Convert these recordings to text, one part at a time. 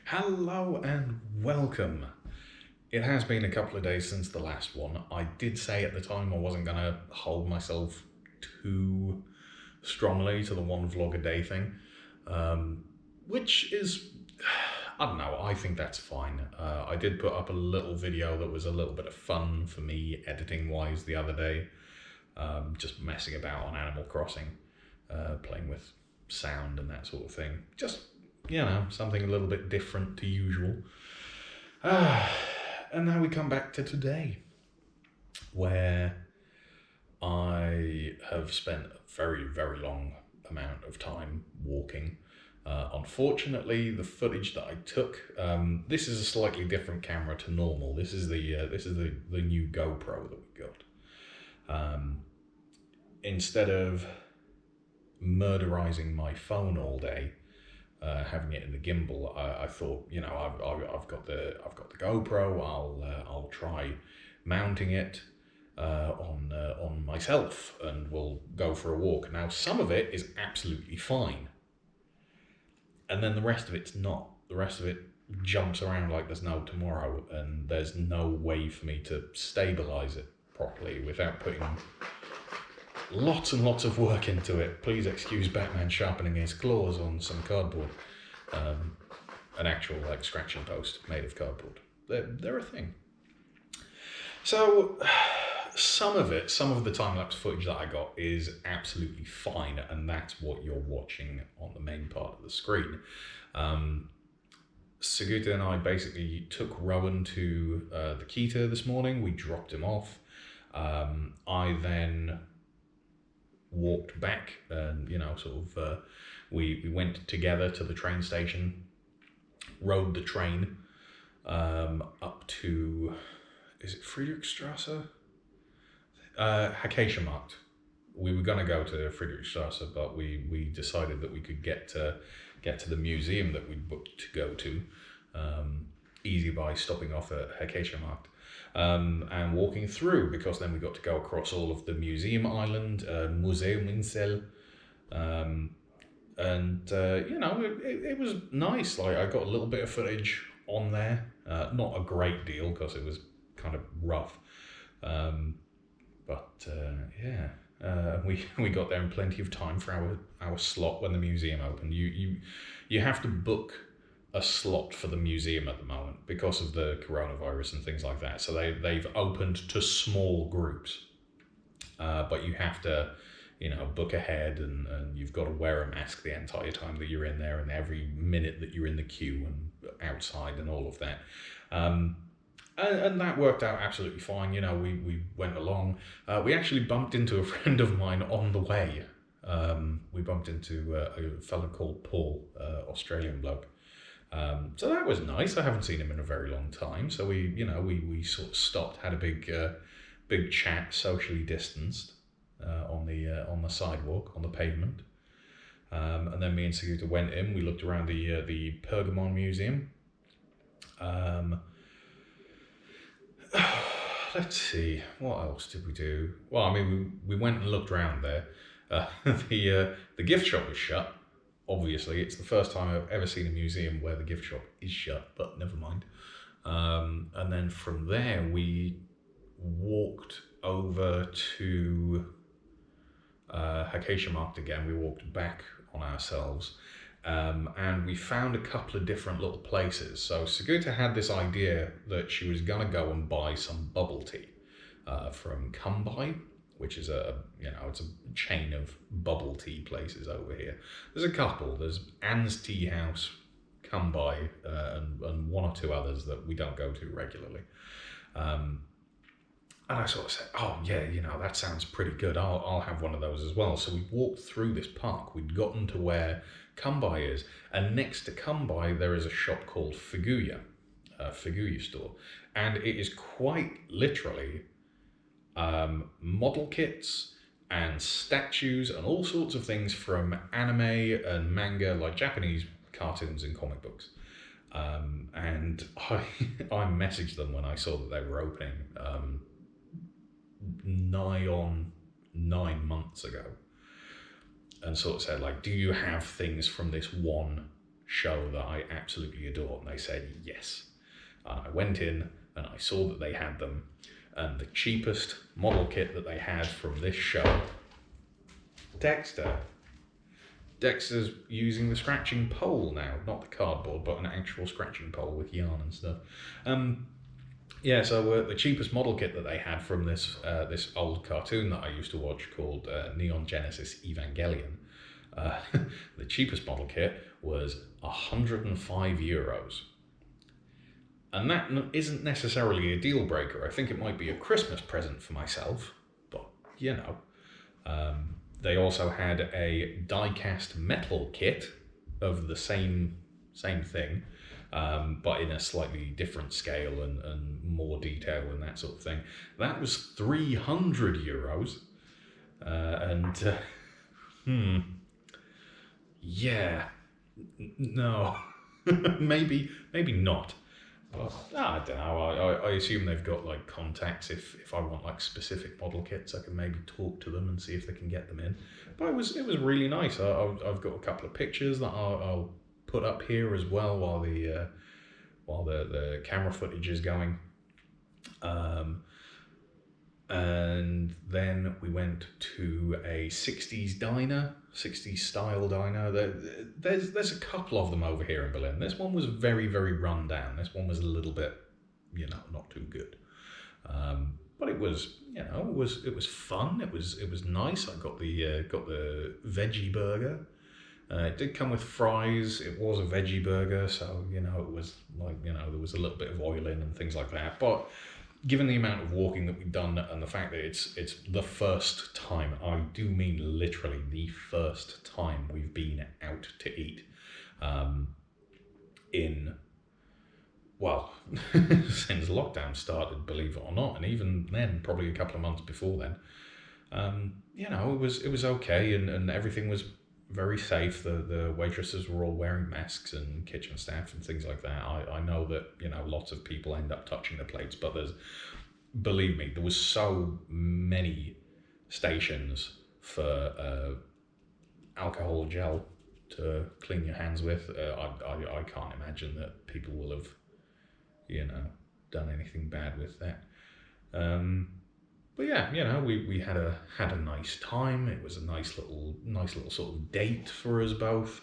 Hello and welcome. It has been a couple of days since the last one. I did say at the time I wasn't going to hold myself too strongly to the one vlog a day thing, which is, I don't know, I think that's fine. I did put up a little video that was a little bit of fun for me editing wise the other day, just messing about on Animal Crossing, playing with sound and that sort of thing. Just, something a little bit different to usual. And now we come back to today, where I have spent a very, very long amount of time walking. Unfortunately, the footage that I took, this is a slightly different camera to normal. This is the new GoPro that we got. Instead of murderizing my phone all day, having it in the gimbal, I thought, I've got the GoPro. I'll try mounting it on myself, and we'll go for a walk. Now, some of it is absolutely fine, and then the rest of it's not. The rest of it jumps around like there's no tomorrow, and there's no way for me to stabilize it properly without putting lots and lots of work into it. Please excuse Batman sharpening his claws on some cardboard. An actual scratching post made of cardboard. They're a thing. So some of the time-lapse footage that I got is absolutely fine, and that's what you're watching on the main part of the screen. Saguta and I basically took Rowan to the Kita this morning. We dropped him off. I then walked back, and we went together to the train station, rode the train up to, is it Friedrichstrasse? Acaciamarkt. We were going to go to Friedrichstrasse, but we decided that we could get to the museum that we'd booked to go to, easy by stopping off at Acaciamarkt. And walking through, because then we got to go across all of the museum island, Museumsinsel, it was nice. I got a little bit of footage on there, not a great deal because it was kind of rough, we got there in plenty of time for our slot when the museum opened. You have to book a slot for the museum at the moment because of the coronavirus and things like that. So they've opened to small groups, but you have to, book ahead, and you've got to wear a mask the entire time that you're in there, and every minute that you're in the queue and outside and all of that. And that worked out absolutely fine. We went along. We actually bumped into a friend of mine on the way. We bumped into a fellow called Paul, Australian bloke. So that was nice. I haven't seen him in a very long time. So we sort of stopped, had a big chat, socially distanced, on the sidewalk, on the pavement. And then me and Saguta went in. We looked around the Pergamon Museum. Let's see, what else did we do? Well, I mean, we went and looked around there. The gift shop was shut. Obviously, it's the first time I've ever seen a museum where the gift shop is shut, but never mind. And then from there, we walked over to Acaciamarkt again. We walked back on ourselves, and we found a couple of different little places. So Saguta had this idea that she was going to go and buy some bubble tea from Kumbai, which is it's a chain of bubble tea places over here. There's a couple. There's Anne's Tea House, Kumbai, and one or two others that we don't go to regularly. And I sort of said, oh yeah, that sounds pretty good. I'll have one of those as well. So we walked through this park. We'd gotten to where Kumbai is, and next to Kumbai there is a shop called Figuya, Figuya store, and it is quite literally model kits and statues and all sorts of things from anime and manga, like Japanese cartoons and comic books. And I messaged them when I saw that they were opening nigh on 9 months ago, and sort of said, do you have things from this one show that I absolutely adore? And they said yes. And I went in and I saw that they had them, and the cheapest model kit that they had from this show, Dexter's using the scratching pole now, not the cardboard, but an actual scratching pole with yarn and stuff. So the cheapest model kit that they had from this old cartoon that I used to watch called Neon Genesis Evangelion, the cheapest model kit was €105. And that isn't necessarily a deal breaker. I think it might be a Christmas present for myself, but you know. They also had a die-cast metal kit of the same thing, but in a slightly different scale and more detail and that sort of thing. That was €300. No, maybe not. But I don't know. I assume they've got like contacts. If I want like specific model kits, I can maybe talk to them and see if they can get them in. But it was really nice. I've got a couple of pictures that I'll put up here as well while the camera footage is going. And then we went to a 60s diner, 60s style diner. There's a couple of them over here in Berlin. This one was very, very run down. This one was a little bit, not too good. But it was, it was fun. It was nice. I got the veggie burger. It did come with fries. It was a veggie burger, so it was like there was a little bit of oil in and things like that. But given the amount of walking that we've done and the fact that it's the first time, I do mean literally the first time we've been out to eat since lockdown started, believe it or not, and even then, probably a couple of months before then. It was okay, and everything was very safe. The waitresses were all wearing masks, and kitchen staff and things like that. I know that lots of people end up touching the plates, but believe me, there was so many stations for alcohol gel to clean your hands with. I can't imagine that people will have done anything bad with that. But yeah, we had a nice time. It was a nice little sort of date for us both.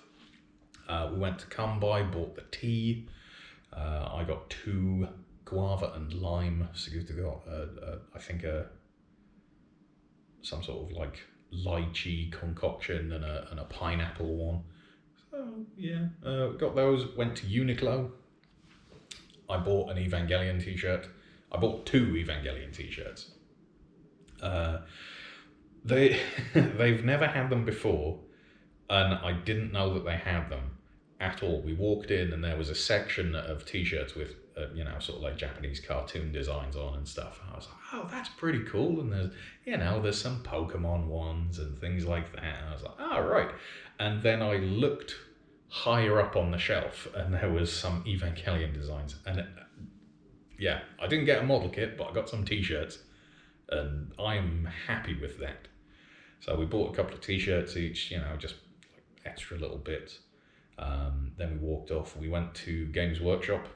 We went to Come-By, bought the tea. I got 2 guava and lime. Sigurd got I think some sort of like lychee concoction and a pineapple one. So yeah, got those. Went to Uniqlo. I bought an Evangelion t-shirt. I bought 2 Evangelion t-shirts. They've never had them before, and I didn't know that they had them at all. We walked in and there was a section of t-shirts with sort of like Japanese cartoon designs on and stuff. And I was like, oh, that's pretty cool. And there's some Pokemon ones and things like that. And I was like, oh, right. And then I looked higher up on the shelf and there was some Evangelion designs. And I didn't get a model kit, but I got some t-shirts. And I'm happy with that. So we bought a couple of t-shirts each, just like extra little bits. Then we walked off. We went to Games Workshop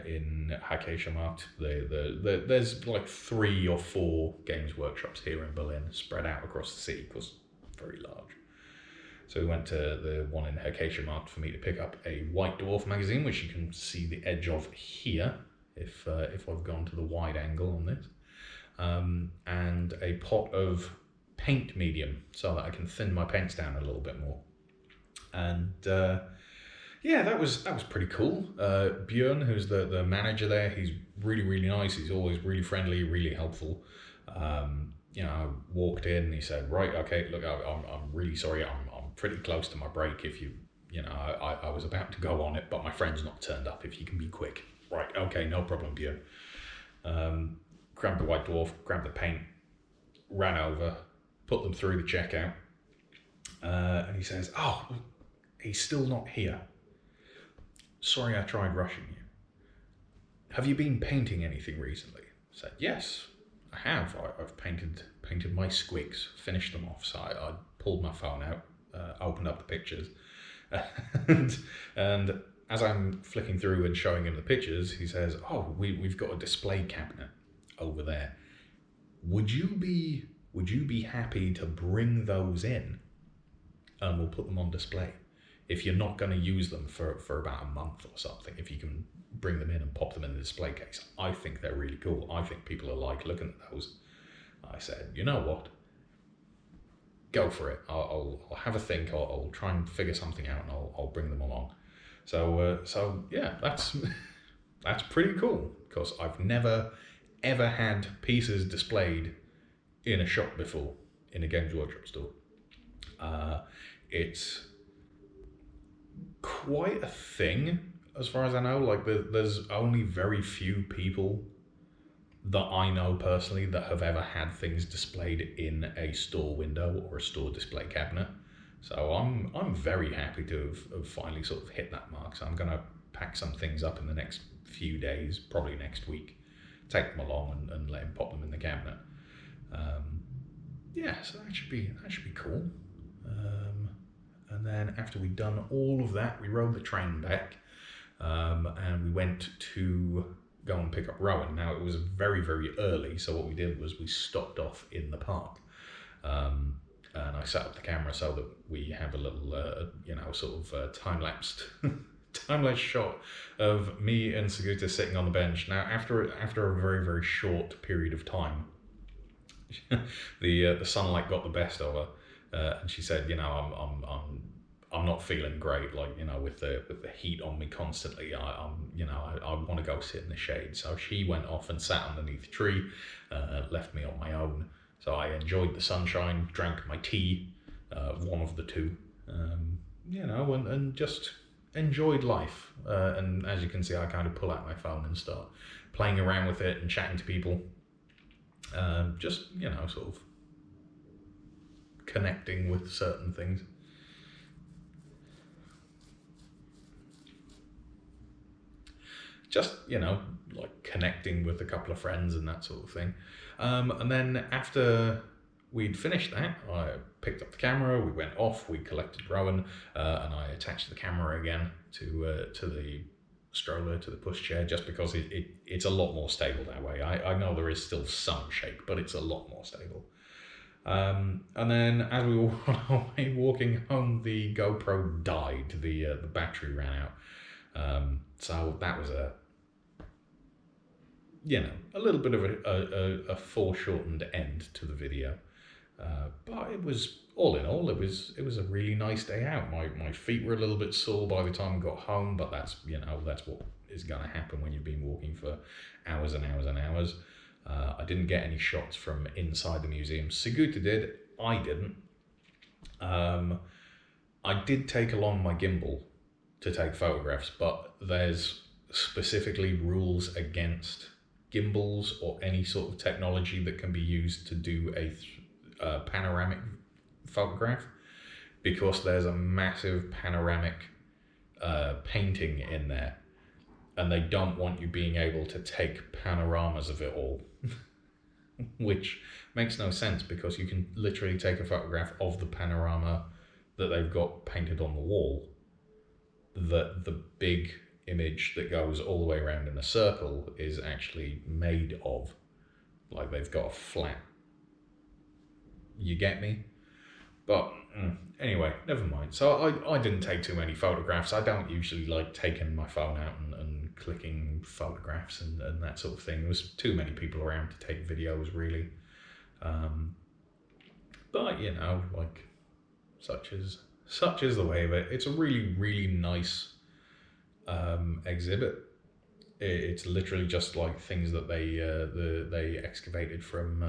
in Hackeschermarkt. There's like 3 or 4 Games Workshops here in Berlin, spread out across the city because it's very large. So we went to the one in Hackeschermarkt for me to pick up a White Dwarf magazine, which you can see the edge of here if I've gone to the wide angle on this. And a pot of paint medium so that I can thin my paints down a little bit more. And that was pretty cool. Björn, who's the manager there, he's really, really nice. He's always really friendly, really helpful. I walked in and he said, right, okay, look, I'm really sorry. I'm pretty close to my break. If I was about to go on it, but my friend's not turned up. If you can be quick. Right, okay, no problem, Björn. Grabbed the White Dwarf, grabbed the paint, ran over, put them through the checkout, and he says, oh, he's still not here. Sorry I tried rushing you. Have you been painting anything recently? I said, yes, I have. I've painted my squigs, finished them off. So I pulled my phone out, opened up the pictures, and, and as I'm flicking through and showing him the pictures, he says, "Oh, we've got a display cabinet over there. Would you be happy to bring those in, and we'll put them on display? If you're not going to use them for about a month or something, if you can bring them in and pop them in the display case, I think they're really cool. I think people are like looking at those." I said, "You know what? Go for it. I'll have a think. I'll try and figure something out, and I'll bring them along." So yeah, that's pretty cool, because I've never ever had pieces displayed in a shop before, in a Games Workshop store. It's quite a thing, as far as I know. Like, there's only very few people that I know personally that have ever had things displayed in a store window or a store display cabinet. So I'm very happy to have finally sort of hit that mark. So I'm going to pack some things up in the next few days, probably next week, take them along and let him pop them in the cabinet. Yeah, so that should be cool. And then after we'd done all of that, we rode the train back, and we went to go and pick up Rowan. Now, it was very, very early, so what we did was we stopped off in the park. And I set up the camera so that we have a little, sort of time-lapsed shot of me and Saguta sitting on the bench. Now, after a very, very short period of time, the sunlight got the best of her, and she said, I'm not feeling great, like, with the heat on me constantly. I want to go sit in the shade. So she went off and sat underneath a tree, left me on my own. So I enjoyed the sunshine, drank my tea, one of the two, and just enjoyed life. And as you can see, I kind of pull out my phone and start playing around with it and chatting to people. Just, sort of connecting with certain things. Just, like connecting with a couple of friends and that sort of thing. And then after we'd finished that, I picked up the camera, we went off, we collected Rowan, and I attached the camera again to the stroller, to the pushchair, just because it's a lot more stable that way. I know there is still some shake, but it's a lot more stable. And then as we were on our way walking home, the GoPro died, the battery ran out. So that was a little bit of a foreshortened end to the video. But it was, all in all, it was a really nice day out. My feet were a little bit sore by the time I got home, but that's what is going to happen when you've been walking for hours and hours and hours. I didn't get any shots from inside the museum. Saguta did, I didn't. I did take along my gimbal to take photographs, but there's specifically rules against gimbals or any sort of technology that can be used to do a panoramic photograph, because there's a massive panoramic painting in there, and they don't want you being able to take panoramas of it all, which makes no sense, because you can literally take a photograph of the panorama that they've got painted on the wall. The big image that goes all the way around in a circle is actually made of, like, they've got a flat, you get me? But anyway, never mind. So I didn't take too many photographs. I don't usually like taking my phone out and clicking photographs and that sort of thing. There was too many people around to take videos, really. But like, such is the way of it. It's a really, really nice exhibit. It's literally just like things that they excavated from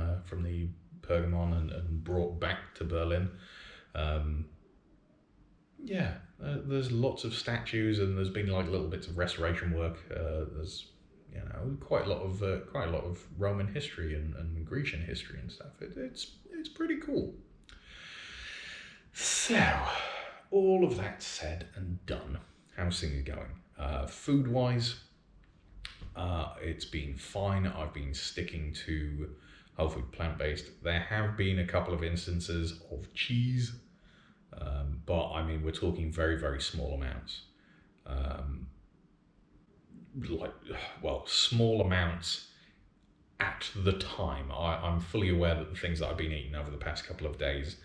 the Pergamon and brought back to Berlin. There's lots of statues, and there's been like little bits of restoration work. There's quite a lot of Roman history and Grecian history and stuff. It's pretty cool. So, all of that said and done, how's things going? Food-wise, it's been fine. I've been sticking to whole food, plant-based. There have been a couple of instances of cheese But I mean, we're talking very, very small amounts. Like, well, small amounts at the time. I'm fully aware that the things that I've been eating over the past couple of days,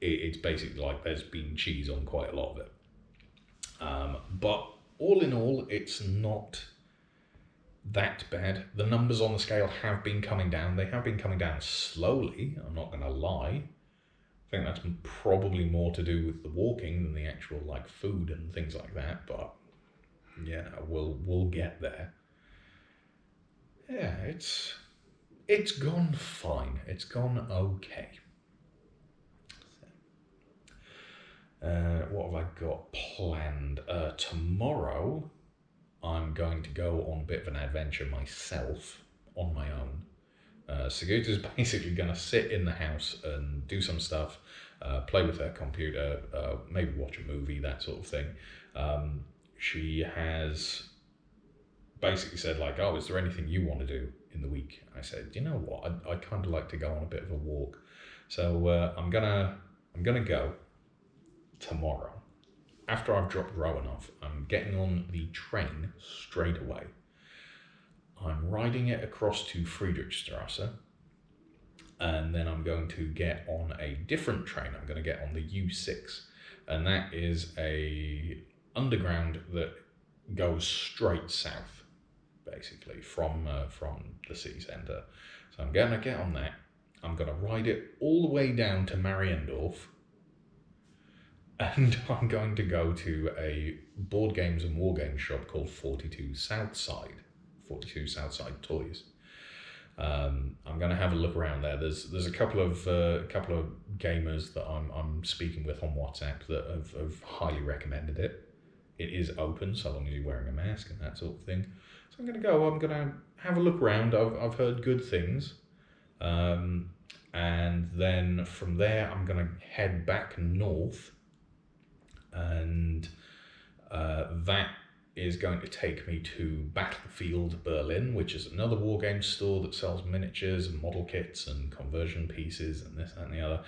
it's basically like there's been cheese on quite a lot of it. But all in all, it's not that bad. The numbers on the scale have been coming down. They have been coming down slowly, I'm not going to lie. I think that's probably more to do with the walking than the actual like food and things like that, but yeah, we'll get there. Yeah, it's gone fine. It's gone okay. What have I got planned? Tomorrow, I'm going to go on a bit of an adventure myself on my own. Saguta's basically going to sit in the house and do some stuff, play with her computer, maybe watch a movie, that sort of thing. She has basically said like, "Oh, is there anything you want to do in the week?" I said, "You know what? I kind of like to go on a bit of a walk, so I'm gonna go tomorrow. After I've dropped Rowan off, I'm getting on the train straight away. I'm riding it across to Friedrichstrasse, and then I'm going to get on a different train. I'm going to get on the U6, and that is a underground that goes straight south, basically from the city centre. So I'm going to get on that. I'm going to ride it all the way down to Mariendorf, and I'm going to go to a board games and war games shop called 42 Southside Toys. I'm going to have a look around there. There's a couple of gamers that I'm speaking with on WhatsApp that have highly recommended it. It is open so long as you're wearing a mask and that sort of thing. So I'm going to go. I'm going to have a look around. I've heard good things, and then from there I'm going to head back north, and that is going to take me to Battlefield Berlin, which is another wargame store that sells miniatures and model kits and conversion pieces and this, that, and the other.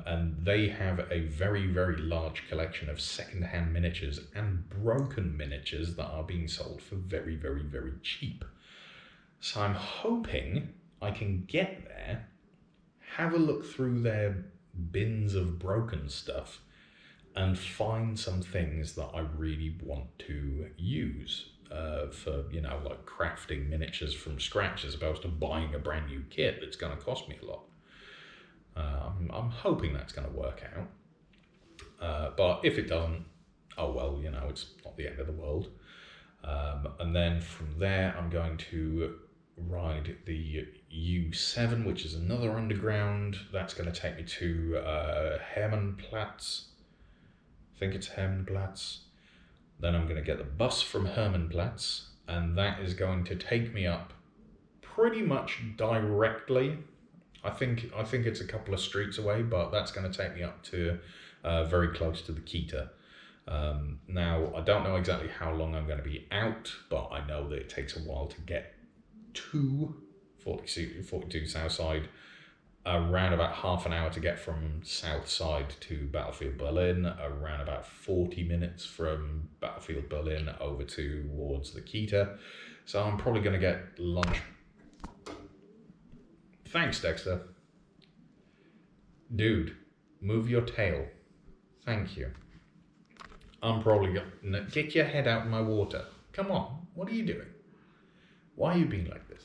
And they have a very, very large collection of second-hand miniatures and broken miniatures that are being sold for very, very, very cheap. So I'm hoping I can get there, have a look through their bins of broken stuff, and find some things that I really want to use for, like crafting miniatures from scratch as opposed to buying a brand new kit that's going to cost me a lot. I'm hoping that's going to work out. But if it doesn't, oh well, it's not the end of the world. And then from there, I'm going to ride the U7, which is another underground. That's going to take me to Hermannplatz. I think it's Hermannplatz. Then I'm going to get the bus from Hermannplatz, and that is going to take me up pretty much directly. I think it's a couple of streets away, but that's going to take me up to very close to the Kita. Now, I don't know exactly how long I'm going to be out, but I know that it takes a while to get to 42 Southside. Around about half an hour to get from Southside to Battlefield Berlin, around about 40 minutes from Battlefield Berlin over towards the Kita. So I'm probably going to get lunch. Thanks, Dexter. Dude, move your tail. Thank you. I'm probably going to get your head out of my water. Come on, what are you doing? Why are you being like this?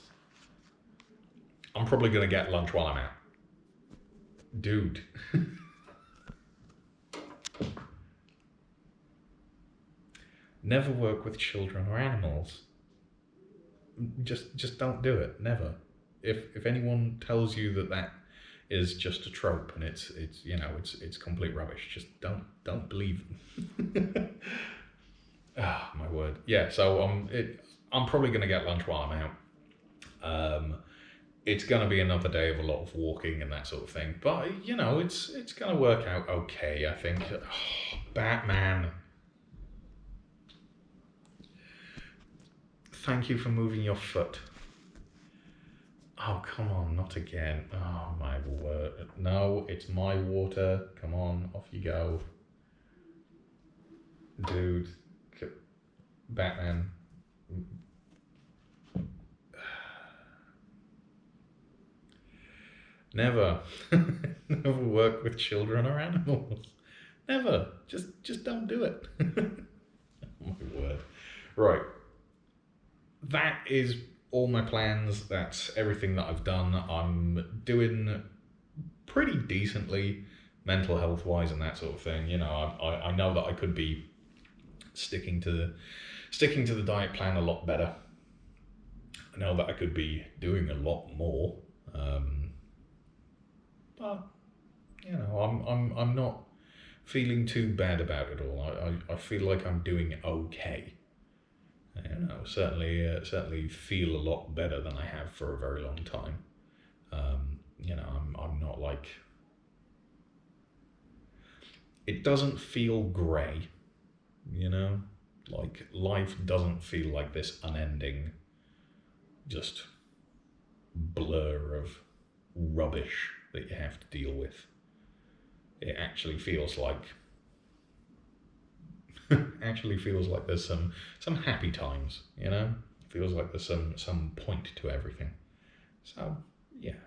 I'm probably going to get lunch while I'm out. Dude. Never work with children or animals. Just don't do it. Never. If anyone tells you that is just a trope and it's complete rubbish, just don't believe them. Ah, my word. Yeah, so I'm probably going to get lunch while I'm out. It's going to be another day of a lot of walking and that sort of thing. But, it's going to work out okay, I think. Oh, Batman. Thank you for moving your foot. Oh, come on, not again. Oh, my word. No, it's my water. Come on, off you go. Dude. Batman. Never. Never work with children or animals. Never. Just don't do it. My word. Right. That is all my plans. That's everything that I've done. I'm doing pretty decently mental health wise and that sort of thing. You know, I know that I could be sticking to the diet plan a lot better. I know that I could be doing a lot more. But you know, I'm not feeling too bad about it all. I feel like I'm doing okay. You know, certainly feel a lot better than I have for a very long time. You know, I'm not like, it doesn't feel grey, you know, like life doesn't feel like this unending, just blur of rubbish that you have to deal with. It actually feels like there's some happy times, you know? It feels like there's some point to everything. So yeah,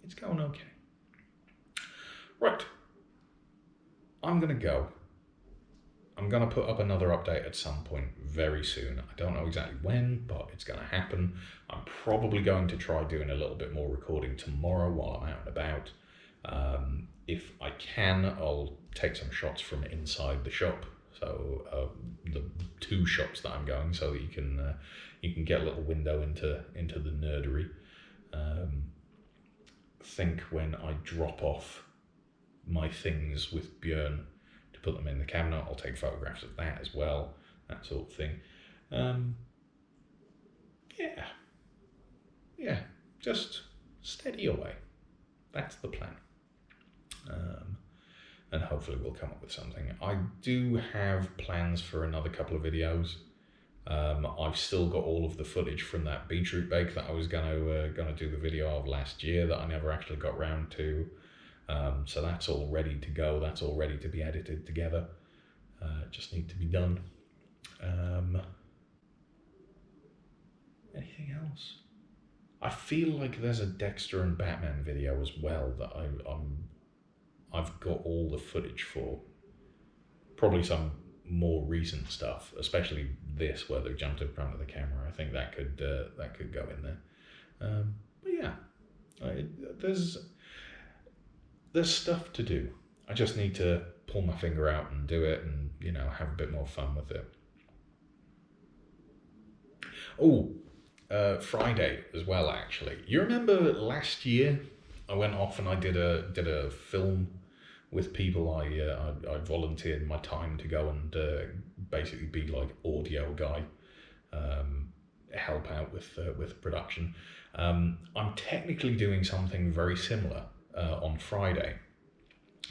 it's going okay. Right. I'm gonna go. I'm gonna put up another update at some point very soon. I don't know exactly when, but it's gonna happen. I'm probably going to try doing a little bit more recording tomorrow while I'm out and about. If I can, I'll take some shots from inside the shop. So the two shops that I'm going, so that you can get a little window into the nerdery. Think when I drop off my things with Björn to put them in the cabinet, I'll take photographs of that as well, that sort of thing. Yeah, just steady away. That's the plan. And hopefully we'll come up with something. I do have plans for another couple of videos. I've still got all of the footage from that beetroot bake that I was gonna do the video of last year that I never actually got round to. So that's all ready to go. That's all ready to be edited together. Just need to be done. Anything else? I feel like there's a Dexter and Batman video as well that I've got all the footage for. Probably some more recent stuff, especially this where they've jumped in front of the camera. I think that could go in there. But yeah, there's stuff to do. I just need to pull my finger out and do it, and you know, have a bit more fun with it. Oh, Friday as well. Actually, you remember last year I went off and I did a film with people. I volunteered my time to go and basically be like audio guy, help out with production. I'm technically doing something very similar on Friday.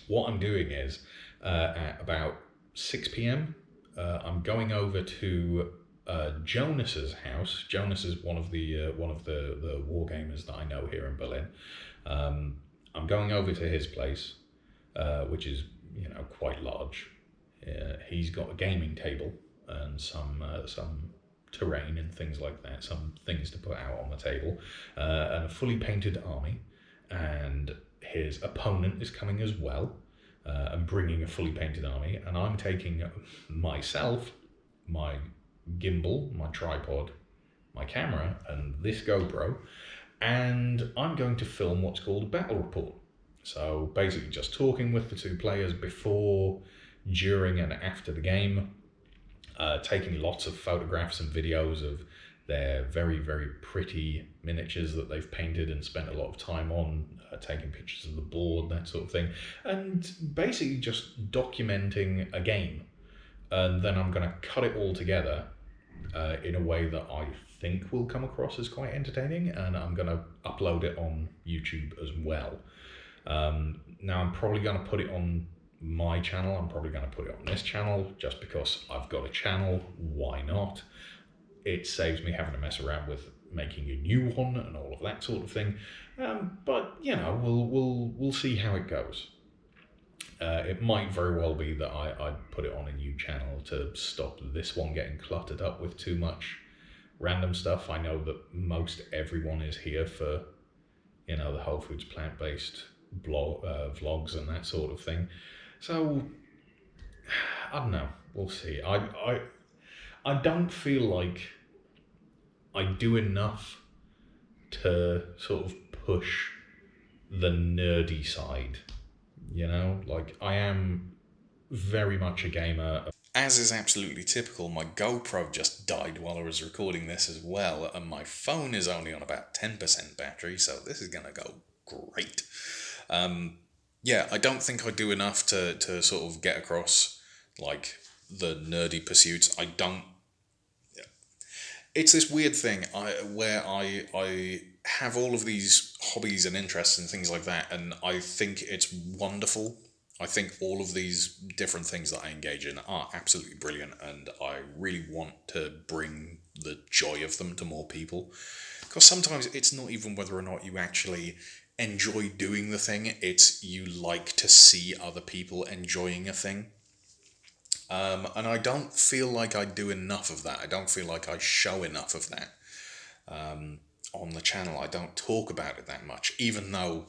What I'm doing is at about 6 p.m. I'm going over to Jonas's house. Jonas is one of the wargamers that I know here in Berlin. I'm going over to his place, which is, you know, quite large. He's got a gaming table and some terrain and things like that, some things to put out on the table, and a fully painted army. And his opponent is coming as well, and bringing a fully painted army. And I'm taking myself, my gimbal, my tripod, my camera, and this GoPro, and I'm going to film what's called a battle report. So basically just talking with the two players before, during and after the game, taking lots of photographs and videos of their very, very pretty miniatures that they've painted and spent a lot of time on, taking pictures of the board, that sort of thing, and basically just documenting a game. And then I'm going to cut it all together in a way that I think will come across as quite entertaining, and I'm going to upload it on YouTube as well. Now I'm probably going to put it on my channel. I'm probably going to put it on this channel just because I've got a channel. Why not? It saves me having to mess around with making a new one and all of that sort of thing. But we'll see how it goes. It might very well be that I put it on a new channel to stop this one getting cluttered up with too much random stuff. I know that most everyone is here for, the Whole Foods plant-based vlogs and that sort of thing. So, I don't know. We'll see. I don't feel like I do enough to sort of push the nerdy side. Like, I am very much a gamer. As is absolutely typical, my GoPro just died while I was recording this as well, and my phone is only on about 10% battery, so this is going to go great. I don't think I do enough to sort of get across, like, the nerdy pursuits. It's this weird thing where I have all of these hobbies and interests and things like that, and I think it's wonderful. I think all of these different things that I engage in are absolutely brilliant, and I really want to bring the joy of them to more people. Because sometimes it's not even whether or not you actually enjoy doing the thing, it's you like to see other people enjoying a thing. And I don't feel like I do enough of that. I don't feel like I show enough of that on the channel. I don't talk about it that much, even though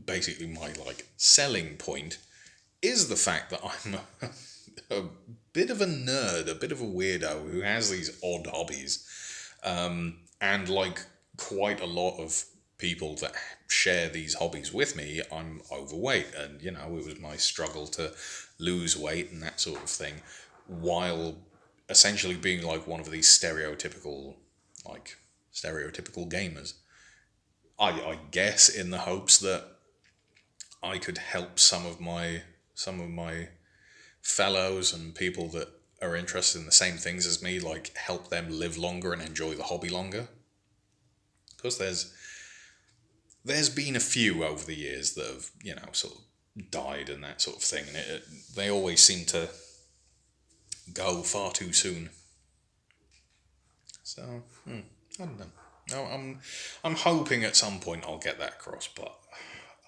basically my selling point is the fact that I'm a bit of a nerd, a bit of a weirdo who has these odd hobbies, and like quite a lot of people that share these hobbies with me, I'm overweight, and it was my struggle to lose weight and that sort of thing, while essentially being like one of these stereotypical gamers. I guess in the hopes that I could help some of my fellows and people that are interested in the same things as me, like help them live longer and enjoy the hobby longer. Because there's been a few over the years that have, sort of died and that sort of thing, and they always seem to go far too soon. So, I don't know. No, I'm hoping at some point I'll get that across, but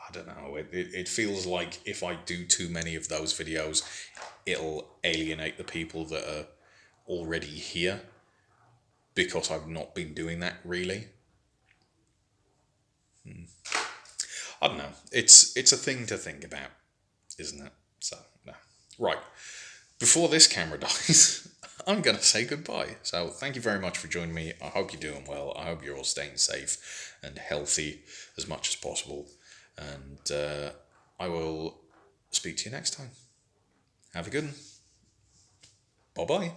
I don't know. It feels like if I do too many of those videos, it'll alienate the people that are already here, because I've not been doing that really. I don't know. It's a thing to think about, isn't it? So, no. Right. Before this camera dies, I'm going to say goodbye. So, thank you very much for joining me. I hope you're doing well. I hope you're all staying safe and healthy as much as possible. And I will speak to you next time. Have a good one. Bye-bye.